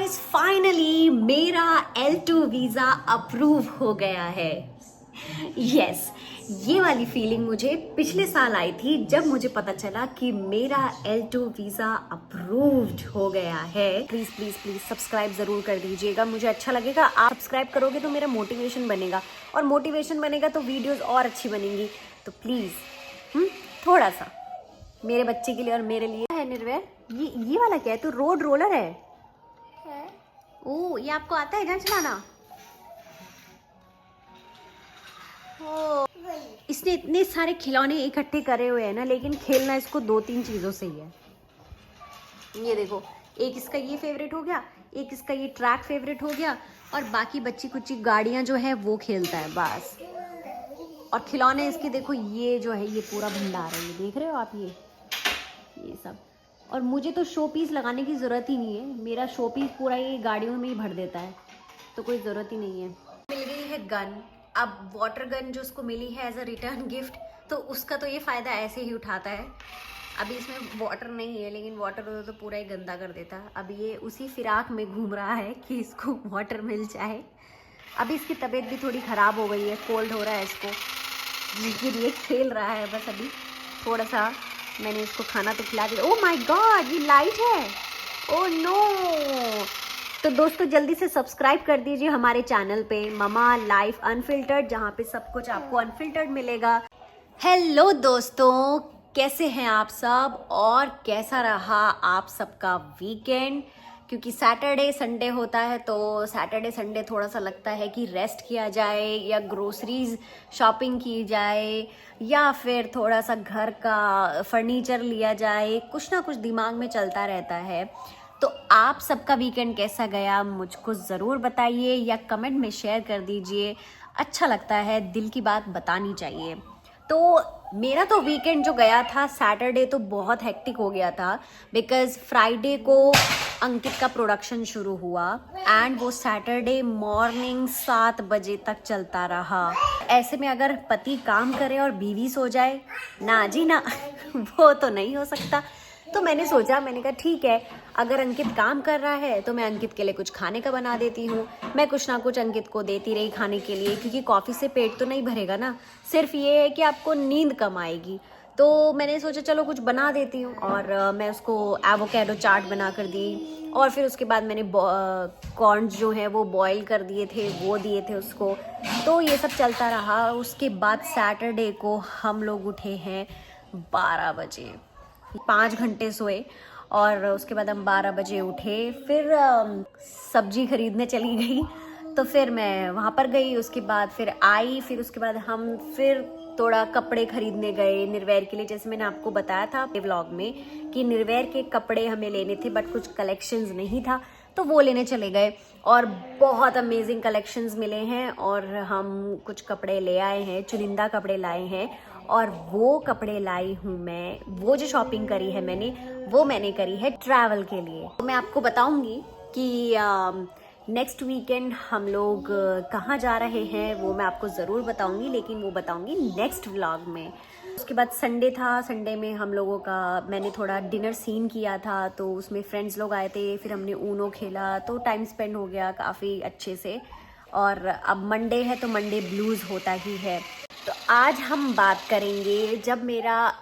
Guys finally मेरा L2 visa approve हो गया है। यस, ये वाली फीलिंग मुझे पिछले साल आई थी जब मुझे पता चला कि मेरा L2 वीज़ा अप्रूव्ड हो गया है। प्लीज़ प्लीज़ प्लीज़ सब्सक्राइब ज़रूर कर दीजिएगा, मुझे अच्छा लगेगा। आप सब्सक्राइब करोगे तो मेरा मोटिवेशन बनेगा, और मोटिवेशन बनेगा तो वीडियोज़ और अच्छी बनेंगी। तो प्लीज़ थोड़ा सा मेरे बच्चे के लिए और मेरे लिए है। निर्वैर, ये वाला क्या है? तो रोड रोलर है। ओह, ये आपको आता है ना चलाना? ओ, इसने इतने सारे खिलौने इकट्ठे करे हुए हैं ना, लेकिन खेलना इसको 2-3 चीज़ों से ही है। ये देखो, एक इसका ये फेवरेट हो गया, एक इसका ये ट्रैक फेवरेट हो गया, और बाकी बच्ची कुछ गाड़ियाँ जो है वो खेलता है बस। और खिलौने इसके देखो, ये जो है ये पूरा भंडार है, ये देख रहे हो आप, ये सब। और मुझे तो शो पीस लगाने की ज़रूरत ही नहीं है, मेरा शो पीस पूरा ये गाड़ियों में ही भर देता है, तो कोई ज़रूरत ही नहीं है। मिल गई है गन। अब वाटर गन जो उसको मिली है एज अ रिटर्न गिफ्ट, तो उसका तो ये फ़ायदा ऐसे ही उठाता है। अभी इसमें वाटर नहीं है, लेकिन वाटर हो तो पूरा ही गंदा कर देता है। अब ये उसी फिराक में घूम रहा है कि इसको वाटर मिल जाए। अभी इसकी तबीयत भी थोड़ी ख़राब हो गई है, कोल्ड हो रहा है इसको, लेकिन ये खेल रहा है बस। अभी थोड़ा सा मैंने इसको खाना तो खिला दिया। ओह माय गॉड, ये लाइट है। Oh no. तो दोस्तों जल्दी से सब्सक्राइब कर दीजिए हमारे चैनल पे, ममा लाइफ अनफिल्टर्ड, जहाँ पे सब कुछ आपको अनफिल्टर्ड मिलेगा। हेलो दोस्तों, कैसे हैं आप सब, और कैसा रहा आप सबका वीकेंड? क्योंकि सैटरडे संडे होता है, तो सैटरडे संडे थोड़ा सा लगता है कि रेस्ट किया जाए, या ग्रोसरीज शॉपिंग की जाए, या फिर थोड़ा सा घर का फर्नीचर लिया जाए। कुछ ना कुछ दिमाग में चलता रहता है। तो आप सबका वीकेंड कैसा गया मुझको ज़रूर बताइए, या कमेंट में शेयर कर दीजिए। अच्छा लगता है, दिल की बात बतानी चाहिए। तो मेरा तो वीकेंड जो गया था, सैटरडे तो बहुत हेक्टिक हो गया था, बिकॉज फ्राइडे को अंकित का प्रोडक्शन शुरू हुआ, एंड वो सैटरडे मॉर्निंग 7 बजे तक चलता रहा। ऐसे में अगर पति काम करे और बीवी सो जाए, ना जी ना वो तो नहीं हो सकता। तो मैंने सोचा, मैंने कहा ठीक है, अगर अंकित काम कर रहा है तो मैं अंकित के लिए कुछ खाने का बना देती हूँ। मैं कुछ ना कुछ अंकित को देती रही खाने के लिए, क्योंकि कॉफ़ी से पेट तो नहीं भरेगा ना, सिर्फ ये है कि आपको नींद कम आएगी। तो मैंने सोचा चलो कुछ बना देती हूँ, और मैं उसको एवोकेडो चाट बना कर दी, और फिर उसके बाद मैंने कॉर्न्स जो है वो बॉईल कर दिए थे, वो दिए थे उसको। तो ये सब चलता रहा। उसके बाद सैटरडे को हम लोग उठे हैं 12 बजे, 5 घंटे सोए, और उसके बाद हम 12 बजे उठे। फिर सब्जी खरीदने चली गई, तो फिर मैं वहाँ पर गई। उसके बाद फिर आई, फिर उसके बाद हम फिर थोड़ा कपड़े खरीदने गए निर्वैर के लिए। जैसे मैंने आपको बताया था अपने व्लॉग में कि निर्वैर के कपड़े हमें लेने थे, बट कुछ कलेक्शंस नहीं था, तो वो लेने चले गए, और बहुत अमेजिंग कलेक्शंस मिले हैं। और हम कुछ कपड़े ले आए हैं, चुनिंदा कपड़े लाए हैं, और वो कपड़े लाई हूँ मैं। वो जो शॉपिंग करी है मैंने, वो मैंने करी है ट्रैवल के लिए। तो मैं आपको बताऊंगी कि नेक्स्ट वीकेंड हम लोग कहाँ जा रहे हैं, वो मैं आपको ज़रूर बताऊंगी, लेकिन वो बताऊंगी नेक्स्ट व्लॉग में। उसके बाद संडे था, संडे में हम लोगों का मैंने थोड़ा डिनर सीन किया था, तो उसमें फ्रेंड्स लोग आए थे, फिर हमने ऊनो खेला, तो टाइम स्पेंड हो गया काफ़ी अच्छे से। और अब मंडे है, तो मंडे ब्लूज़ होता ही है। तो आज हम बात करेंगे, जब मेरा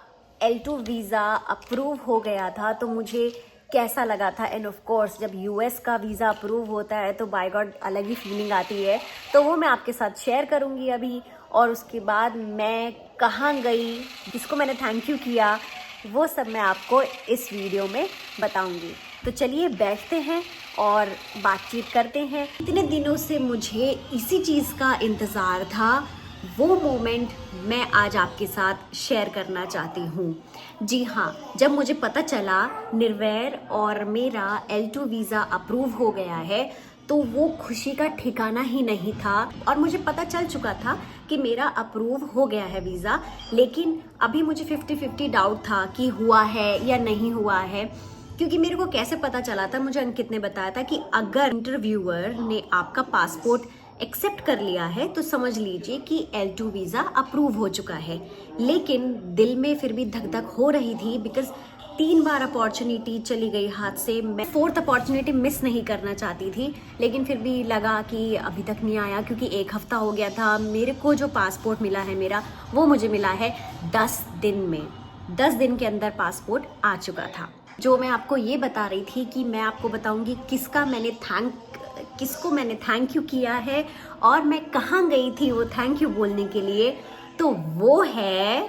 L2 वीज़ा अप्रूव हो गया था तो मुझे कैसा लगा था। एंड ऑफ कोर्स जब US का वीज़ा अप्रूव होता है तो बाय गॉड अलग ही फीलिंग आती है, तो वो मैं आपके साथ शेयर करूँगी अभी। और उसके बाद मैं कहाँ गई, जिसको मैंने थैंक यू किया, वो सब मैं आपको इस वीडियो में बताऊँगी। तो चलिए बैठते हैं और बातचीत करते हैं। इतने दिनों से मुझे इसी चीज़ का इंतज़ार था, वो मोमेंट मैं आज आपके साथ शेयर करना चाहती हूँ। जी हाँ, जब मुझे पता चला निर्वैर और मेरा L2 वीज़ा अप्रूव हो गया है, तो वो खुशी का ठिकाना ही नहीं था। और मुझे पता चल चुका था कि मेरा अप्रूव हो गया है वीज़ा, लेकिन अभी मुझे 50-50 डाउट था कि हुआ है या नहीं हुआ है। क्योंकि मेरे को कैसे पता चला था, मुझे अंकित ने बताया था कि अगर इंटरव्यूअर ने आपका पासपोर्ट एक्सेप्ट कर लिया है तो समझ लीजिए कि L2 वीज़ा अप्रूव हो चुका है। लेकिन दिल में फिर भी धक धक हो रही थी, बिकॉज 3 बार अपॉर्चुनिटी चली गई हाथ से। मैं 4th अपॉर्चुनिटी मिस नहीं करना चाहती थी, लेकिन फिर भी लगा कि अभी तक नहीं आया, क्योंकि 1 हफ्ता हो गया था। मेरे को जो पासपोर्ट मिला है मेरा, वो मुझे मिला है 10 दिन में। 10 दिन के अंदर पासपोर्ट आ चुका था। जो मैं आपको ये बता रही थी कि मैं आपको बताऊंगी किसको मैंने थैंक यू किया है और मैं कहाँ गई थी वो थैंक यू बोलने के लिए, तो वो है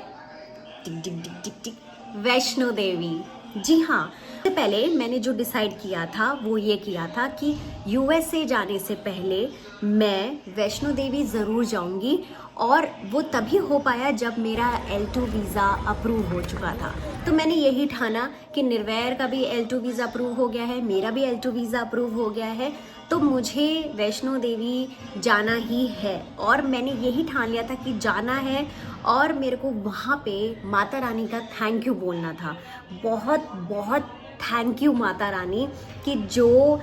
टिक टिक टिक टिक टिक वैष्णो देवी। जी हाँ, सबसे पहले मैंने जो डिसाइड किया था वो ये किया था कि यूएसए जाने से पहले मैं वैष्णो देवी ज़रूर जाऊंगी, और वो तभी हो पाया जब मेरा L2 वीज़ा अप्रूव हो चुका था। तो मैंने यही ठाना कि निर्वैर का भी L2 वीज़ा अप्रूव हो गया है, मेरा भी L2 वीज़ा अप्रूव हो गया है, तो मुझे वैष्णो देवी जाना ही है। और मैंने यही ठान लिया था कि जाना है, और मेरे को वहाँ पे माता रानी का थैंक यू बोलना था। बहुत बहुत थैंक यू माता रानी कि जो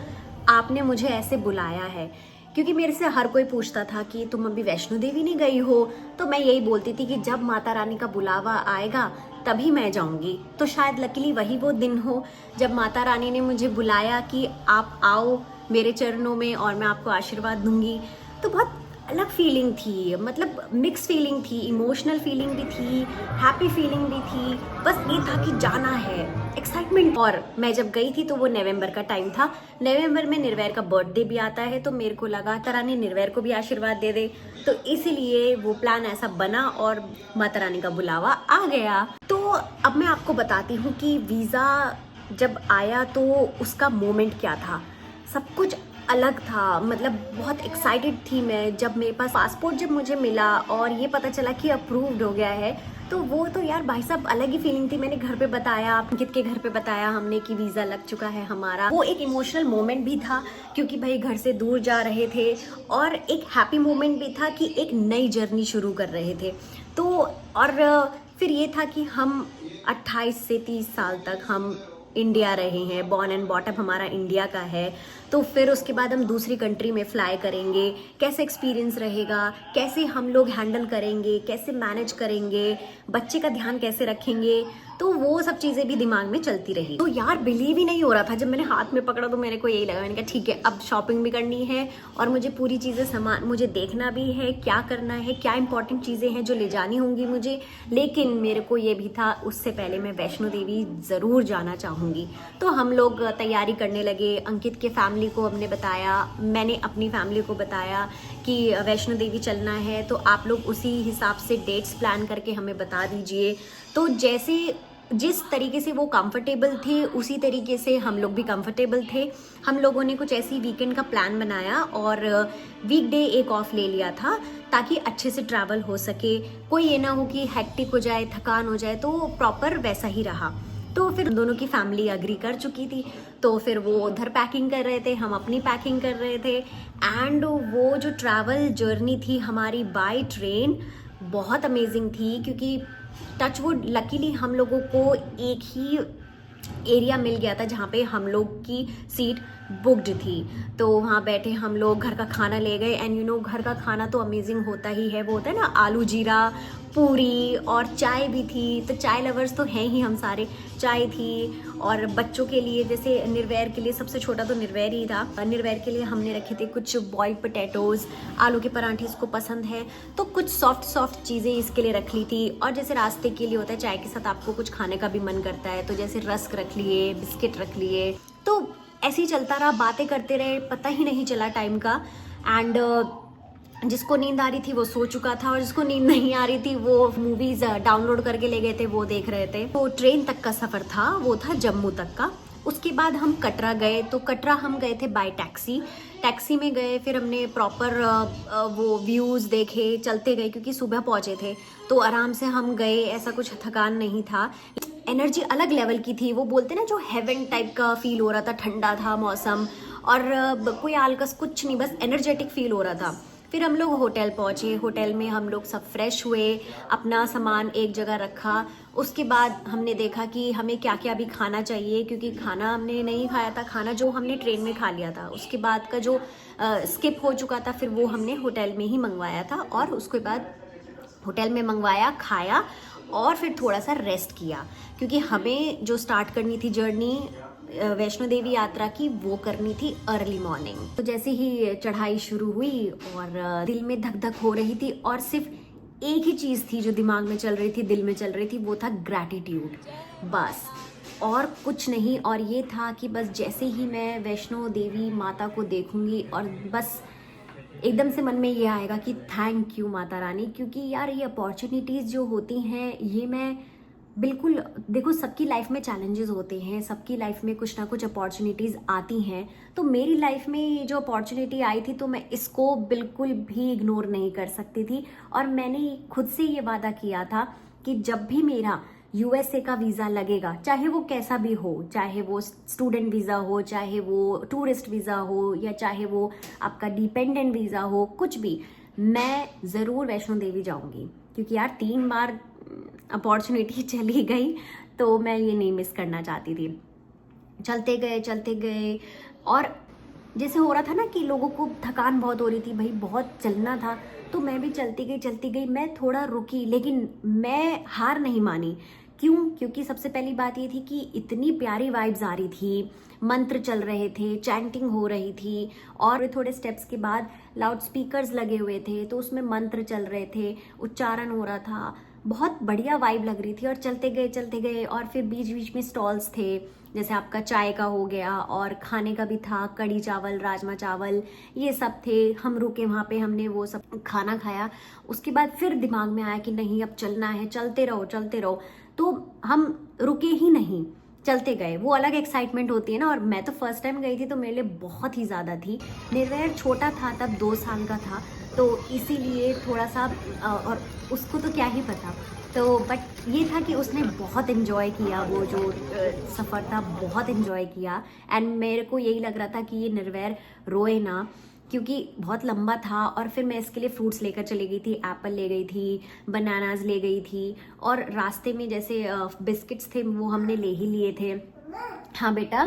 आपने मुझे ऐसे बुलाया है। क्योंकि मेरे से हर कोई पूछता था कि तुम अभी वैष्णो देवी नहीं गई हो, तो मैं यही बोलती थी कि जब माता रानी का बुलावा आएगा तभी मैं जाऊंगी। तो शायद लकीली वही वो दिन हो जब माता रानी ने मुझे बुलाया कि आप आओ मेरे चरणों में और मैं आपको आशीर्वाद दूंगी। तो बहुत अलग फीलिंग थी, मतलब मिक्स फीलिंग थी, इमोशनल फीलिंग भी थी, हैप्पी फीलिंग भी थी। बस ये था कि जाना है, एक्साइटमेंट। और मैं जब गई थी तो वो नवंबर का टाइम था। नवंबर में निर्वैर का बर्थडे भी आता है, तो मेरे को लगा माता रानी निर्वैर को भी आशीर्वाद दे दे, तो इसीलिए वो प्लान ऐसा बना और माता रानी का बुलावा आ गया। तो अब मैं आपको बताती हूँ कि वीज़ा जब आया तो उसका मोमेंट क्या था। सब कुछ अलग था, मतलब बहुत एक्साइटेड थी मैं जब मेरे पास पासपोर्ट जब मुझे मिला और ये पता चला कि अप्रूव्ड हो गया है। तो वो तो यार भाई साहब अलग ही फीलिंग थी। मैंने घर पे बताया, अंकित के घर पे बताया हमने कि वीज़ा लग चुका है हमारा। वो एक इमोशनल मोमेंट भी था, क्योंकि भाई घर से दूर जा रहे थे, और एक हैप्पी मोमेंट भी था कि एक नई जर्नी शुरू कर रहे थे। तो और फिर ये था कि हम 28 से 30 साल तक हम इंडिया रहे हैं, बॉर्न एंड बॉटम हमारा इंडिया का है। तो फिर उसके बाद हम दूसरी कंट्री में फ्लाई करेंगे, कैसे एक्सपीरियंस रहेगा, कैसे हम लोग हैंडल करेंगे, कैसे मैनेज करेंगे, बच्चे का ध्यान कैसे रखेंगे, तो वो सब चीज़ें भी दिमाग में चलती रही। तो यार बिलीव ही नहीं हो रहा था जब मैंने हाथ में पकड़ा, तो मेरे को यही लगा, मैंने कहा ठीक है अब शॉपिंग भी करनी है और मुझे पूरी चीज़ें सामान मुझे देखना भी है, क्या करना है, क्या इंपॉर्टेंट चीज़ें हैं जो ले जानी होंगी मुझे। लेकिन मेरे को ये भी था उससे पहले मैं वैष्णो देवी ज़रूर जाना चाहूँगी। तो हम लोग तैयारी करने लगे। अंकित के फैमिली को हमने बताया, मैंने अपनी फैमिली को बताया कि वैष्णो देवी चलना है, तो आप लोग उसी हिसाब से डेट्स प्लान करके हमें बता दीजिए। तो जैसे जिस तरीके से वो कंफर्टेबल थे उसी तरीके से हम लोग भी कंफर्टेबल थे। हम लोगों ने कुछ ऐसी वीकेंड का प्लान बनाया और वीकडे एक ऑफ ले लिया था ताकि अच्छे से ट्रैवल हो सके, कोई ये ना हो कि हेक्टिक हो जाए, थकान हो जाए। तो प्रॉपर वैसा ही रहा। तो फिर दोनों की फैमिली अग्री कर चुकी थी, तो फिर वो उधर पैकिंग कर रहे थे, हम अपनी पैकिंग कर रहे थे। एंड वो जो ट्रैवल जर्नी थी हमारी बाय ट्रेन बहुत अमेजिंग थी, क्योंकि टचवुड लकीली हम लोगों को एक ही एरिया मिल गया था जहाँ पे हम लोग की सीट बुक्ड थी। तो वहाँ बैठे हम लोग घर का खाना ले गए। एंड यू नो घर का खाना तो अमेजिंग होता ही है। वो होता है ना आलू जीरा पूरी, और चाय भी थी। तो चाय लवर्स तो हैं ही हम सारे। चाय थी, और बच्चों के लिए जैसे निर्वैर के लिए, सबसे छोटा तो निर्वैर ही था, निर्वैर के लिए हमने रखे थे कुछ बॉइल्ड पोटैटोज, आलू के पराठे इसको पसंद है, तो कुछ सॉफ्ट चीज़ें इसके लिए रख ली थी। और जैसे रास्ते के लिए होता है चाय के साथ आपको कुछ खाने का भी मन करता है, तो जैसे रस्क रख लिए, बिस्किट रख लिए। तो ऐसे ही चलता रहा, बातें करते रहे, पता ही नहीं चला टाइम का। एंड जिसको नींद आ रही थी वो सो चुका था, और जिसको नींद नहीं आ रही थी वो मूवीज डाउनलोड करके ले गए थे, वो देख रहे थे। तो ट्रेन तक का सफर था, वो था जम्मू तक का। उसके बाद हम कटरा गए। तो कटरा हम गए थे बाय टैक्सी में गए। फिर हमने प्रॉपर वो व्यूज़ देखे, चलते गए क्योंकि सुबह पहुंचे थे, तो आराम से हम गए, ऐसा कुछ थकान नहीं था। एनर्जी अलग लेवल की थी। वो बोलते ना जो हेवन टाइप का फील हो रहा था, ठंडा था मौसम, और कोई आलकस कुछ नहीं, बस एनर्जेटिक फील हो रहा था। फिर हम लोग होटल पहुँचे। होटल में हम लोग सब फ्रेश हुए, अपना सामान एक जगह रखा। उसके बाद हमने देखा कि हमें क्या क्या भी खाना चाहिए, क्योंकि खाना हमने नहीं खाया था। खाना जो हमने ट्रेन में खा लिया था, उसके बाद का जो स्किप हो चुका था, फिर वो हमने होटल में ही मंगवाया था। और उसके बाद होटल में मंगवाया, खाया, और फिर थोड़ा सा रेस्ट किया, क्योंकि हमें जो स्टार्ट करनी थी जर्नी वैष्णो देवी यात्रा की, वो करनी थी अर्ली मॉर्निंग। तो जैसे ही चढ़ाई शुरू हुई और दिल में धक धक हो रही थी, और सिर्फ एक ही चीज़ थी जो दिमाग में चल रही थी, दिल में चल रही थी, वो था ग्रैटिट्यूड, बस और कुछ नहीं। और ये था कि बस जैसे ही मैं वैष्णो देवी माता को देखूंगी और बस एकदम से मन में ये आएगा कि थैंक यू माता रानी, क्योंकि यार ये अपॉर्चुनिटीज़ जो होती हैं, ये मैं बिल्कुल, देखो सबकी लाइफ में चैलेंजेस होते हैं, सबकी लाइफ में कुछ ना कुछ अपॉर्चुनिटीज़ आती हैं। तो मेरी लाइफ में ये जो अपॉर्चुनिटी आई थी, तो मैं इसको बिल्कुल भी इग्नोर नहीं कर सकती थी। और मैंने खुद से ये वादा किया था कि जब भी मेरा यूएसए का वीज़ा लगेगा, चाहे वो कैसा भी हो, चाहे वो स्टूडेंट वीज़ा हो, चाहे वो टूरिस्ट वीज़ा हो, या चाहे वो आपका डिपेंडेंट वीज़ा हो, कुछ भी, मैं ज़रूर वैष्णो देवी जाऊंगी। क्योंकि यार 3 बार अपॉर्चुनिटी चली गई, तो मैं ये नहीं मिस करना चाहती थी। चलते गए और जैसे हो रहा था ना कि लोगों को थकान बहुत हो रही थी, भाई बहुत चलना था, तो मैं भी चलती गई। मैं थोड़ा रुकी, लेकिन मैं हार नहीं मानी। क्यों? क्योंकि सबसे पहली बात ये थी कि इतनी प्यारी वाइब्स आ रही थी, मंत्र चल रहे थे, चैंटिंग हो रही थी, और थोड़े स्टेप्स के बाद लाउड स्पीकर्स लगे हुए थे, तो उसमें मंत्र चल रहे थे, उच्चारण हो रहा था, बहुत बढ़िया वाइब लग रही थी। और चलते गए और फिर बीच बीच में स्टॉल्स थे, जैसे आपका चाय का हो गया, और खाने का भी था, कढ़ी चावल, राजमा चावल, ये सब थे। हम रुके वहाँ पे, हमने वो सब खाना खाया। उसके बाद फिर दिमाग में आया कि नहीं अब चलना है, चलते रहो। तो हम रुके ही नहीं, चलते गए। वो अलग एक्साइटमेंट होती है ना। और मैं तो फर्स्ट टाइम गई थी, तो मेरे लिए बहुत ही ज़्यादा थी। निर्वैर छोटा था तब, 2 साल का था, तो इसीलिए थोड़ा सा और उसको तो क्या ही पता। तो बट ये था कि उसने बहुत इन्जॉय किया, वो जो सफ़र था बहुत इन्जॉय किया। एंड मेरे को यही लग रहा था कि ये निर्वैर रोए ना, क्योंकि बहुत लंबा था। और फिर मैं इसके लिए फ्रूट्स लेकर चली गई थी, एप्पल ले गई थी, बनानाज ले गई थी, और रास्ते में जैसे बिस्किट्स थे वो हमने ले ही लिए थे। हाँ बेटा,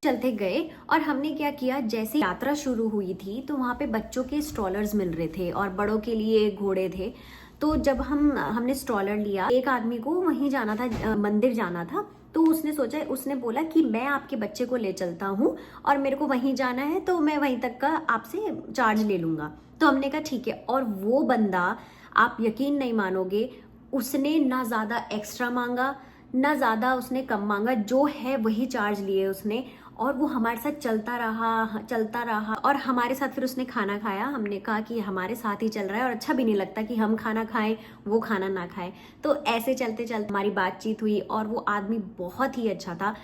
चलते गए। और हमने क्या किया, जैसे यात्रा शुरू हुई थी तो वहाँ पे बच्चों के स्ट्रॉलर्स मिल रहे थे और बड़ों के लिए घोड़े थे। तो जब हमने स्ट्रॉलर लिया, एक आदमी को वहीं जाना था, मंदिर जाना था, तो उसने बोला कि मैं आपके बच्चे को ले चलता हूँ और मेरे को वहीं जाना है, तो मैं वहीं तक का आपसे चार्ज ले लूँगा। तो हमने कहा ठीक है। और वो बंदा, आप यकीन नहीं मानोगे, उसने ना ज़्यादा एक्स्ट्रा मांगा ना ज़्यादा उसने कम मांगा, जो है वही चार्ज लिए उसने। और वो हमारे साथ चलता रहा और हमारे साथ फिर उसने खाना खाया। हमने कहा कि हमारे साथ ही चल रहा है, और अच्छा भी नहीं लगता कि हम खाना खाएं वो खाना ना खाए। तो ऐसे चलते हमारी बातचीत हुई, और वो आदमी बहुत ही अच्छा था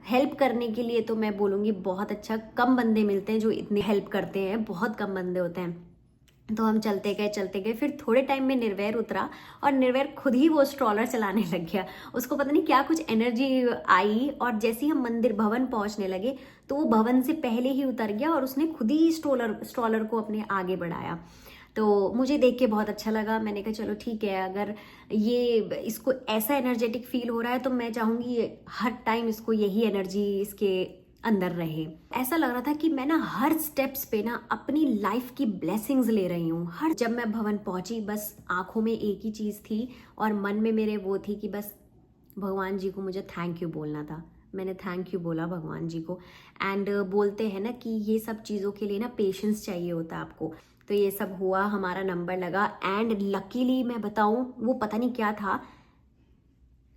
हेल्प करने के लिए। तो मैं बोलूँगी बहुत अच्छा, कम बंदे मिलते हैं जो इतने हेल्प करते हैं, बहुत कम बंदे होते हैं। तो हम चलते गए। फिर थोड़े टाइम में निर्वैर उतरा, और निर्वैर खुद ही वो स्ट्रॉलर चलाने लग गया। उसको पता नहीं क्या कुछ एनर्जी आई, और जैसे ही हम मंदिर भवन पहुंचने लगे, तो वो भवन से पहले ही उतर गया, और उसने खुद ही स्ट्रॉलर को अपने आगे बढ़ाया। तो मुझे देख के बहुत अच्छा लगा। मैंने कहा चलो ठीक है, अगर इसको ऐसा एनर्जेटिक फील हो रहा है, तो मैं चाहूँगी हर टाइम इसको यही एनर्जी इसके अंदर रहे। ऐसा लग रहा था कि मैं ना हर स्टेप्स पे ना अपनी लाइफ की ब्लेसिंग्स ले रही हूँ। जब मैं भवन पहुंची, बस आंखों में एक ही चीज़ थी और मन में मेरे वो थी कि बस भगवान जी को मुझे थैंक यू बोलना था। मैंने थैंक यू बोला भगवान जी को। एंड बोलते हैं ना कि ये सब चीज़ों के लिए ना पेशेंस चाहिए होता है आपको। तो ये सब हुआ, हमारा नंबर लगा, एंड लकीली मैं बताऊँ, वो पता नहीं क्या था,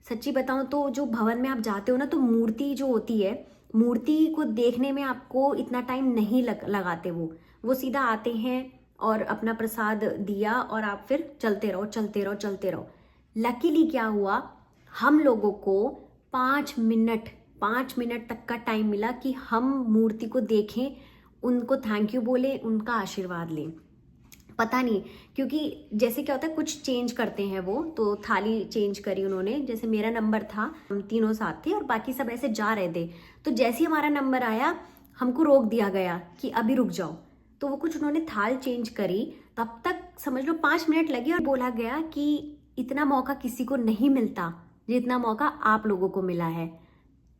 सच्ची बताऊँ तो जो भवन में आप जाते हो ना, तो मूर्ति जो होती है, मूर्ति को देखने में आपको इतना टाइम नहीं लगाते। वो सीधा आते हैं और अपना प्रसाद दिया, और आप फिर चलते रहो। लकीली क्या हुआ, हम लोगों को 5 मिनट तक का टाइम मिला कि हम मूर्ति को देखें, उनको थैंक यू बोले, उनका आशीर्वाद लें। पता नहीं, क्योंकि जैसे क्या होता है, कुछ चेंज करते हैं वो, तो थाली चेंज करी उन्होंने। जैसे मेरा नंबर था, हम तीनों साथ थे और बाकी सब ऐसे जा रहे थे। तो जैसे ही हमारा नंबर आया, हमको रोक दिया गया कि अभी रुक जाओ। तो वो कुछ उन्होंने थाल चेंज करी, तब तक समझ लो 5 मिनट लगे, और बोला गया कि इतना मौका किसी को नहीं मिलता जितना मौका आप लोगों को मिला है।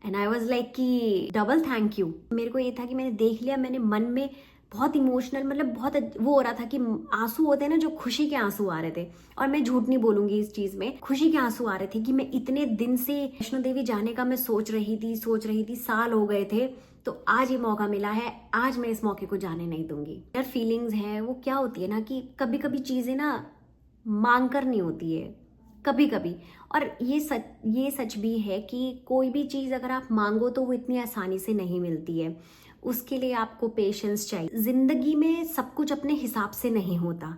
एंड आई वॉज लाइक कि डबल थैंक यू। मेरे को ये था कि मैंने देख लिया, मैंने मन में बहुत इमोशनल, मतलब बहुत वो हो रहा था कि आंसू होते हैं ना, जो खुशी के आंसू आ रहे थे। और मैं झूठ नहीं बोलूंगी, इस चीज में खुशी के आंसू आ रहे थे कि मैं इतने दिन से वैष्णो देवी जाने का मैं सोच रही थी, साल हो गए थे, तो आज ये मौका मिला है, आज मैं इस मौके को जाने नहीं दूंगी। यार फीलिंग्स है वो क्या होती है ना कि कभी कभी चीजें ना मांग कर नहीं होती है, कभी कभी। और ये सच भी है कि कोई भी चीज अगर आप मांगो तो वो इतनी आसानी से नहीं मिलती है, उसके लिए आपको पेशेंस चाहिए। जिंदगी में सब कुछ अपने हिसाब से नहीं होता,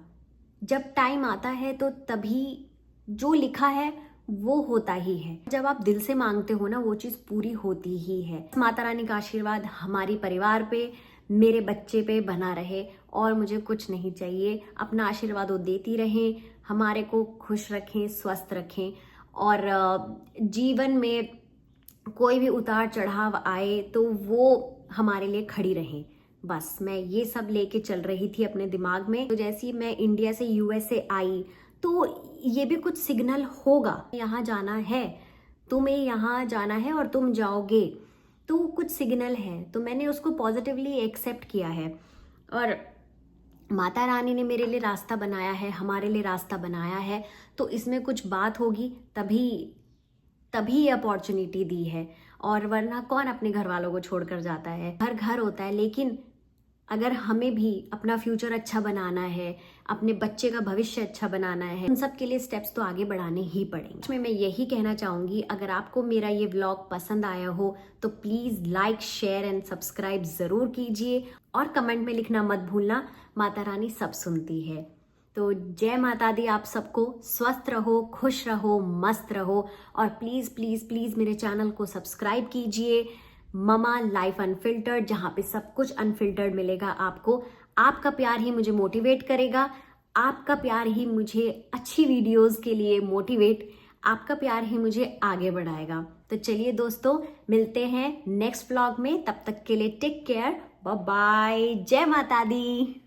जब टाइम आता है तो तभी जो लिखा है वो होता ही है। जब आप दिल से मांगते हो ना वो चीज पूरी होती ही है। माता रानी का आशीर्वाद हमारे परिवार पे, मेरे बच्चे पे बना रहे, और मुझे कुछ नहीं चाहिए। अपना आशीर्वाद वो देती रहें, हमारे को खुश रखें, स्वस्थ रखें, और जीवन में कोई भी उतार चढ़ाव आए तो वो हमारे लिए खड़ी रहें। बस मैं ये सब लेके चल रही थी अपने दिमाग में। तो जैसे ही मैं इंडिया से यूएसए आई तो ये भी कुछ सिग्नल होगा, यहाँ जाना है, तुम्हें यहाँ जाना है और तुम जाओगे, तो कुछ सिग्नल है। तो मैंने उसको पॉजिटिवली एक्सेप्ट किया है, और माता रानी ने मेरे लिए रास्ता बनाया है, हमारे लिए रास्ता बनाया है, तो इसमें कुछ बात होगी तभी ये अपॉर्चुनिटी दी है। और वरना कौन अपने घर वालों को छोड़कर जाता है। हर घर होता है, लेकिन अगर हमें भी अपना फ्यूचर अच्छा बनाना है, अपने बच्चे का भविष्य अच्छा बनाना है, उन सब के लिए स्टेप्स तो आगे बढ़ाने ही पड़ेंगे। इसमें मैं यही कहना चाहूंगी, अगर आपको मेरा ये व्लॉग पसंद आया हो तो please like, share and subscribe जरूर कीजिए, और कमेंट में लिखना मत भूलना, माता रानी सब सुनती है। तो जय माता दी, आप सबको स्वस्थ रहो, खुश रहो, मस्त रहो, और प्लीज प्लीज प्लीज मेरे चैनल को सब्सक्राइब कीजिए, ममा लाइफ अनफिल्टर्ड, जहाँ पे सब कुछ अनफिल्टर्ड मिलेगा आपको। आपका प्यार ही मुझे मोटिवेट करेगा, आपका प्यार ही मुझे अच्छी वीडियोस के लिए आपका प्यार ही मुझे आगे बढ़ाएगा। तो चलिए दोस्तों, मिलते हैं नेक्स्ट व्लॉग में, तब तक के लिए टेक केयर, बाय बाय, जय माता दी।